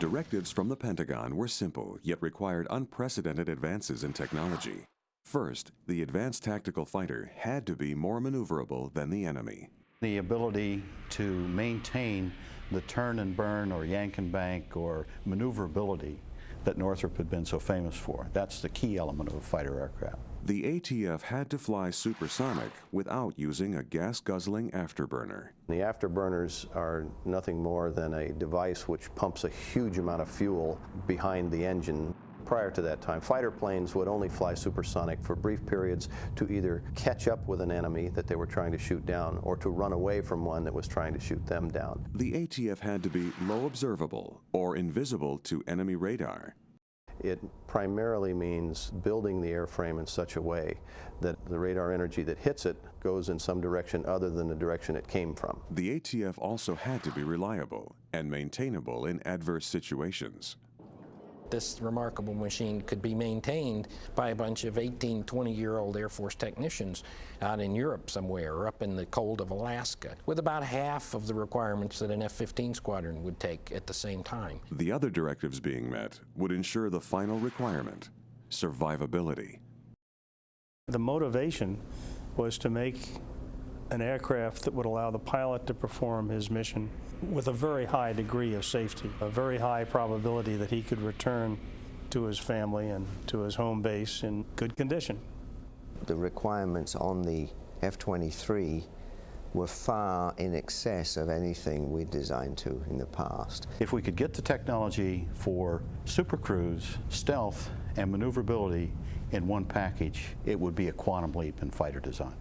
Directives from the Pentagon were simple, yet required unprecedented advances in technology. First, the advanced tactical fighter had to be more maneuverable than the enemy. The ability to maintain the turn and burn or yank and bank or maneuverability that Northrop had been so famous for. That's the key element of a fighter aircraft. The ATF had to fly supersonic without using a gas-guzzling afterburner. The afterburners are nothing more than a device which pumps a huge amount of fuel behind the engine. Prior to that time, fighter planes would only fly supersonic for brief periods to either catch up with an enemy that they were trying to shoot down or to run away from one that was trying to shoot them down. The ATF had to be low observable or invisible to enemy radar. It primarily means building the airframe in such a way that the radar energy that hits it goes in some direction other than the direction it came from. The ATF also had to be reliable and maintainable in adverse situations. This remarkable machine could be maintained by a bunch of 18, 20-year-old Air Force technicians out in Europe somewhere or up in the cold of Alaska with about half of the requirements that an F-15 squadron would take at the same time. The other directives being met would ensure the final requirement, survivability. The motivation was to make an aircraft that would allow the pilot to perform his mission with a very high degree of safety, a very high probability that he could return to his family and to his home base in good condition. The requirements on the F-23 were far in excess of anything we designed to in the past. If we could get the technology for supercruise, stealth, and maneuverability in one package, it would be a quantum leap in fighter design.